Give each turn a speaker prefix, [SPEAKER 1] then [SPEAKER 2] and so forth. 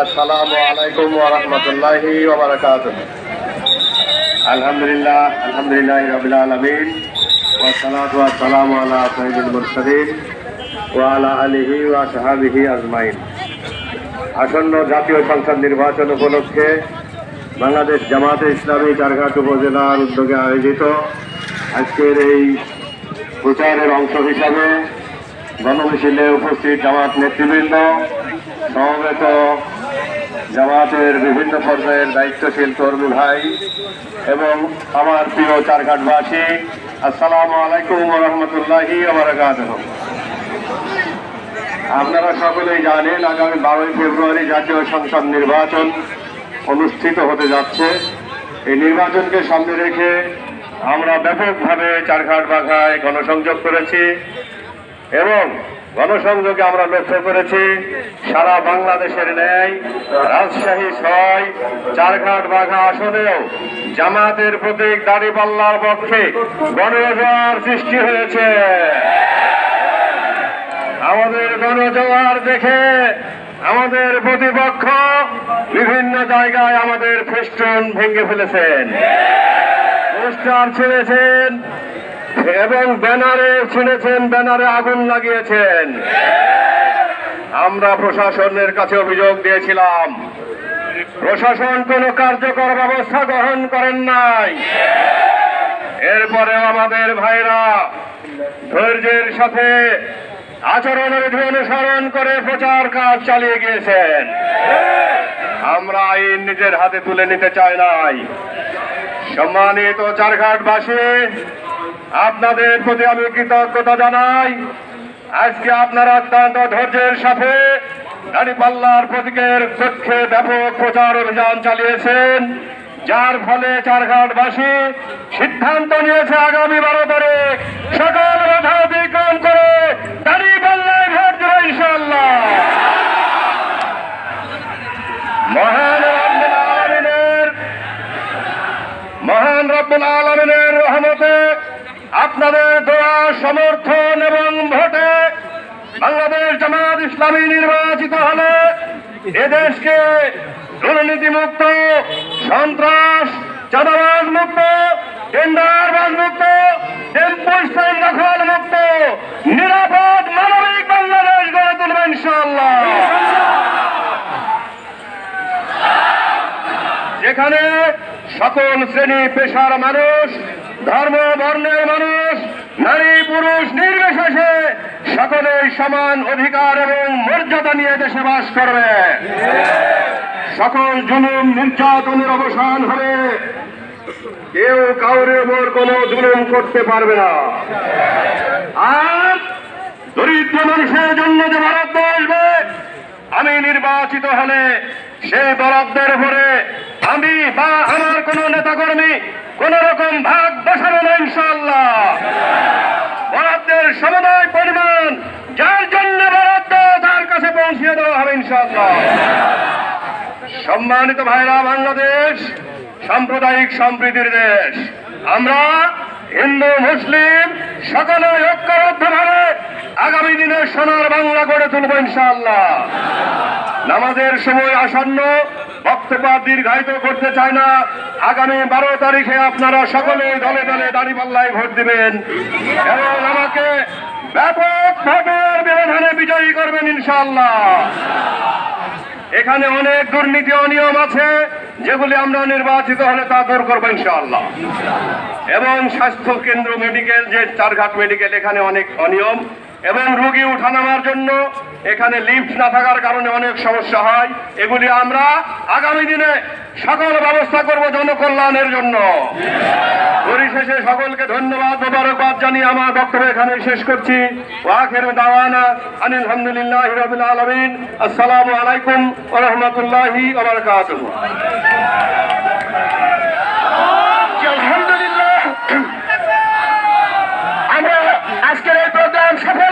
[SPEAKER 1] আসসালামু আলাইকুম ওয়া রাহমাতুল্লাহি ওয়া বারাকাতুহু। আলহামদুলিল্লাহি রাব্বিল আলামিন ওয়া সালাতু ওয়া সালামু আলা সাইয়্যিদিল মুরসালিন ওয়া আলা আলিহি ওয়া সাহবিহি আজমাইন। আসন্ন জাতীয় সংসদ নির্বাচন উপলক্ষে বাংলাদেশ জামাতে ইসলামী চারঘাট উপজেলার উদ্যোগে আয়োজিত আজকের এই প্রচারের অংশ হিসাবে গণমিছিলে উপস্থিত জামাত নেতৃবৃন্দ, সমবেত জামাতের বিভিন্ন পর্যায়ের দায়িত্বশীল কর্মী ভাই এবং আমার প্রিয় চারঘাটবাসী, আসসালামু আলাইকুম ওয়া রাহমাতুল্লাহি ওয়া বারাকাতুহু। আপনারা সকলেই জানেন আগামী 12 ফেব্রুয়ারি জাতীয় সংসদ নির্বাচন অনুষ্ঠিত হতে যাচ্ছে। এই নির্বাচনকে সামনে রেখে আমরা ব্যাপকভাবে চারঘাট বাঘায় গণসংযোগ করেছি এবং গণসংযোগে আমরা লক্ষ্য করেছি সারা বাংলাদেশের ন্যায় রাজশাহী 6 চারঘাট বাঘা আসনেও জামাতের প্রতীক দাঁড়িপাল্লার পক্ষে গণজোয়ার সৃষ্টি হয়েছে। আমাদের গণজোয়ার দেখে আমাদের প্রতিপক্ষ বিভিন্ন জায়গায় আমাদের ফেস্টুন ভেঙে ফেলেছেন, পোস্টার ছেড়েছেন এবং ব্যানারে ছিঁড়েছেন, ব্যানারে আগুন লাগিয়েছেন। আমরা প্রশাসনের কাছে অভিযোগ দিয়েছিলাম, প্রশাসন কোনো কার্যকর ব্যবস্থা গ্রহণ করেন নাই। এরপরেও আমাদের ভাইরা ধৈর্যের সাথে আচরণের বিধি অনুসরণ করে প্রচার কাজ চালিয়ে গিয়েছেন। আমরা আইন নিজের হাতে তুলে নিতে চাই নাই। সম্মানিত চারঘাটবাসী, আপনাদের প্রতি আমি কৃতজ্ঞতা জানাই। আজকে আপনারা অত্যন্ত ধৈর্যের সাথে দাঁড়িপাল্লার প্রতীকের পক্ষে ব্যাপক প্রচার অভিযান চালিয়েছেন, যার ফলে চারঘাটবাসী সিদ্ধান্ত নিয়েছে আগামী 12 তারিখ সকল বাধা অতিক্রম করে দাঁড়িপাল্লায় ভোট দেবে ইনশাআল্লাহ। মহান রব্বুল আলামিনের রহমতে আপনাদের দোয়া, সমর্থন এবং ভোটে বাংলাদেশ জামাত ইসলামী নির্বাচিত হলে এদেশকে দুর্নীতিমুক্ত, সন্ত্রাস, চাঁদাবাজ মুক্ত, টেন্ডারবাজ মুক্ত, টেম্পো স্ট্যান্ড দখল মুক্ত, নিরাপদ মানবিক বাংলাদেশ গড়ে তুলবে ইনশাআল্লাহ। যেখানে সকল শ্রেণী পেশার মানুষ, ধর্ম বর্ণের মানুষ, নারী পুরুষ নির্বিশেষে সকলেই সমান অধিকার এবং মর্যাদা নিয়ে দেশে বাস করবে। সকল জুলুম নির্যাতনের অবসান হবে, কেউ কাউরের উপর কোনো জুলুম করতে পারবে না। আর দরিদ্র মানুষের জন্য যে বরাদ্দ আসবে, আমি নির্বাচিত হলে সেই বরাদ্দের উপরে আমি বা আমার কোন নেতাকর্মী কোন রকম ভাগ বসাবে না ইনশাআল্লাহ। বরাদ্দের সমুদায় পরিমাণ যার জন্য বরাদ্দ তার কাছে পৌঁছিয়ে দেওয়া হবে ইনশাআল্লাহ। সম্মানিত ভাইরা, বাংলাদেশ সাম্প্রদায়িক সম্প্রীতির দেশ। আমরা হিন্দু মুসলিম সকলে ঐক্যবদ্ধভাবে আগামী দিনে সোনার বাংলা গড়ে তুলব ইনশাআল্লাহ। নামাজের সময় আসন্ন, বক্তব্য দীর্ঘায়িত করতে চায় না। আগামী 12 তারিখে আপনারা সকলে দলে দলে দাঁড়িপাল্লায় ভোট দিবেন এবং আমাকে ব্যাপক ভোটের ব্যবধানে বিজয়ী করবেন ইনশাআল্লাহ। এখানে অনেক দুর্নীতি অনিয়ম আছে, যেগুলি আমরা নির্বাচিত হলে তা দূর করবো ইনশাআল্লাহ। এবং স্বাস্থ্য কেন্দ্র, মেডিকেল, যে চারঘাট মেডিকেল, এখানে অনেক অনিয়ম এবং রোগী উঠানামার জন্য এখানে লিফট না থাকার কারণে অনেক সমস্যা হয়। এগুলি আমরা আগামী দিনে সকল ব্যবস্থা করব জনকল্যাণের জন্য। পরিশেষে সকলকে ধন্যবাদ, মোবারকবাদ জানিয়ে আমার বক্তব্য এখানে শেষ করছি। ওয়া আখিরু দাওয়ানা আনিল হামদুলিল্লাহি রাব্বিল আলামিন। আসসালামু আলাইকুম ওয়া রাহমাতুল্লাহি ওয়া বারাকাতুহু।
[SPEAKER 2] আলহামদুলিল্লাহ, আমরা আজকের এই প্রোগ্রাম সফল